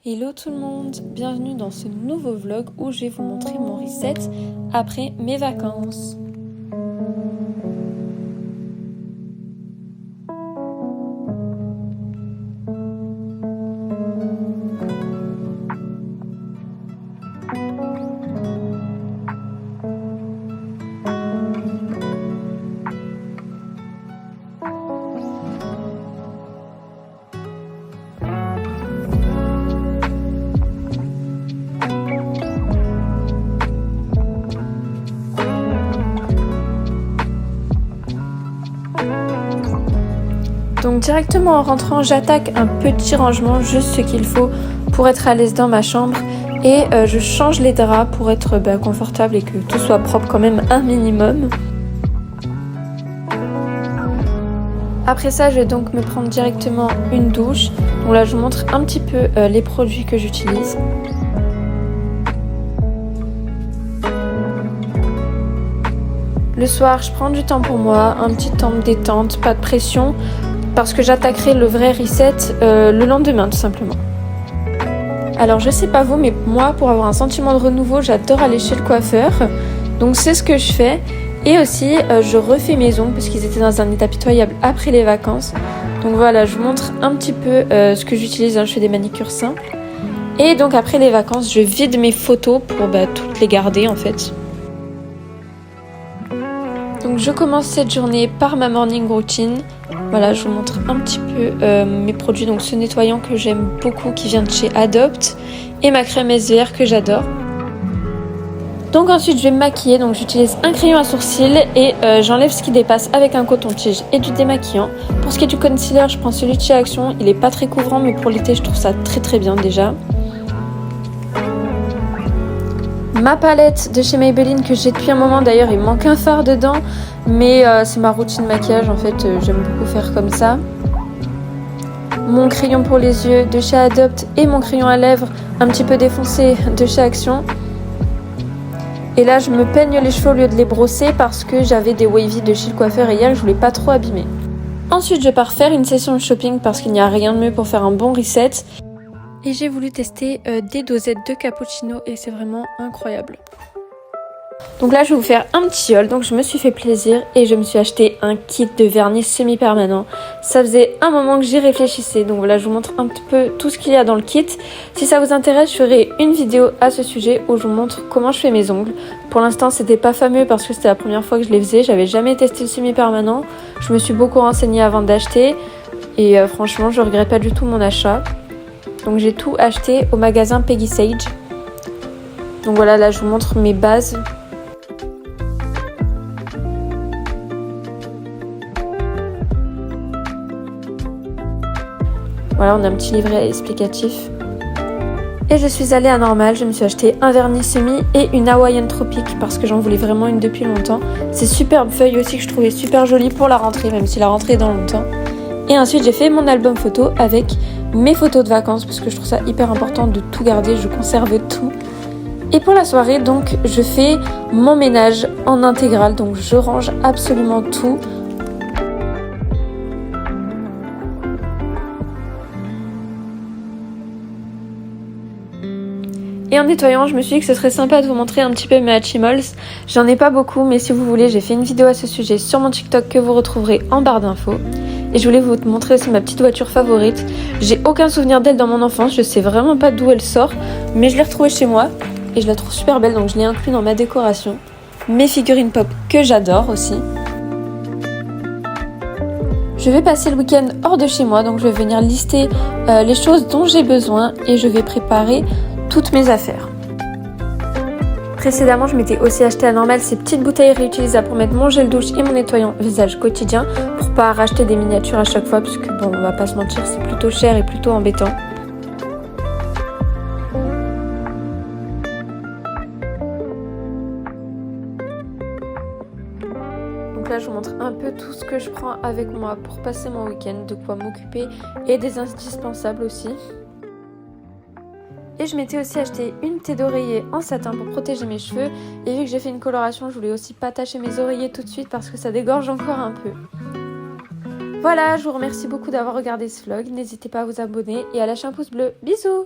Hello tout le monde, bienvenue dans ce nouveau vlog où je vais vous montrer mon reset après mes vacances. Donc directement en rentrant, j'attaque un petit rangement, juste ce qu'il faut pour être à l'aise dans ma chambre. Et je change les draps pour être confortable et que tout soit propre quand même un minimum. Après ça, je vais donc me prendre directement une douche. Donc là, je vous montre un petit peu les produits que j'utilise. Le soir, je prends du temps pour moi, un petit temps de détente, pas de pression. Parce que j'attaquerai le vrai reset le lendemain tout simplement. Alors je sais pas vous, mais moi pour avoir un sentiment de renouveau, j'adore aller chez le coiffeur. Donc c'est ce que je fais. Et aussi je refais mes ongles parce qu'ils étaient dans un état pitoyable après les vacances. Donc voilà, je vous montre un petit peu ce que j'utilise. Je fais des manicures simples. Et donc après les vacances, je vide mes photos pour toutes les garder en fait. Donc je commence cette journée par ma morning routine. Voilà, je vous montre un petit peu mes produits. Donc ce nettoyant que j'aime beaucoup qui vient de chez Adopt et ma crème SVR que j'adore. Donc ensuite je vais me maquiller. Donc j'utilise un crayon à sourcils et j'enlève ce qui dépasse avec un coton-tige et du démaquillant. Pour ce qui est du concealer, je prends celui de chez Action. Il est pas très couvrant mais pour l'été je trouve ça très bien déjà. Ma palette de chez Maybelline que j'ai depuis un moment, d'ailleurs il manque un fard dedans, mais c'est ma routine maquillage en fait, j'aime beaucoup faire comme ça. Mon crayon pour les yeux de chez Adopt et mon crayon à lèvres un petit peu défoncé de chez Action. Et là je me peigne les cheveux au lieu de les brosser parce que j'avais des wavy de chez le coiffeur hier et je voulais pas trop abîmer. Ensuite je pars faire une session de shopping parce qu'il n'y a rien de mieux pour faire un bon reset. Et j'ai voulu tester des dosettes de cappuccino et c'est vraiment incroyable. Donc là je vais vous faire un petit haul, donc je me suis fait plaisir et je me suis acheté un kit de vernis semi-permanent. Ça faisait un moment que j'y réfléchissais, donc voilà je vous montre un petit peu tout ce qu'il y a dans le kit. Si ça vous intéresse, je ferai une vidéo à ce sujet où je vous montre comment je fais mes ongles. Pour l'instant c'était pas fameux parce que c'était la première fois que je les faisais, j'avais jamais testé le semi-permanent. Je me suis beaucoup renseignée avant d'acheter et franchement je regrette pas du tout mon achat. Donc j'ai tout acheté au magasin Peggy Sage. Donc voilà, là je vous montre mes bases. Voilà, on a un petit livret explicatif. Et je suis allée à Normal, je me suis acheté un vernis semi et une Hawaiian Tropique parce que j'en voulais vraiment une depuis longtemps. C'est superbe feuille aussi que je trouvais super jolie pour la rentrée, même si la rentrée est dans longtemps. Et ensuite j'ai fait mon album photo avec mes photos de vacances parce que je trouve ça hyper important de tout garder, je conserve tout. Et pour la soirée donc je fais mon ménage en intégrale, donc je range absolument tout. Et en nettoyant, je me suis dit que ce serait sympa de vous montrer un petit peu mes Hatchimals. J'en ai pas beaucoup, mais si vous voulez, j'ai fait une vidéo à ce sujet sur mon TikTok que vous retrouverez en barre d'infos. Et je voulais vous montrer aussi ma petite voiture favorite. J'ai aucun souvenir d'elle dans mon enfance, je sais vraiment pas d'où elle sort, mais je l'ai retrouvée chez moi et je la trouve super belle, donc je l'ai inclus dans ma décoration. Mes figurines pop que j'adore aussi. Je vais passer le week-end hors de chez moi, donc je vais venir lister les choses dont j'ai besoin et je vais préparer toutes mes affaires. Précédemment, je m'étais aussi acheté à Normal ces petites bouteilles réutilisables pour mettre mon gel douche et mon nettoyant visage quotidien pour pas racheter des miniatures à chaque fois parce que bon, on va pas se mentir, c'est plutôt cher et plutôt embêtant. Donc là, je vous montre un peu tout ce que je prends avec moi pour passer mon week-end, de quoi m'occuper et des indispensables aussi. Et je m'étais aussi acheté une thé d'oreiller en satin pour protéger mes cheveux. Et vu que j'ai fait une coloration, je voulais aussi pas tacher mes oreillers tout de suite parce que ça dégorge encore un peu. Voilà, je vous remercie beaucoup d'avoir regardé ce vlog. N'hésitez pas à vous abonner et à lâcher un pouce bleu. Bisous!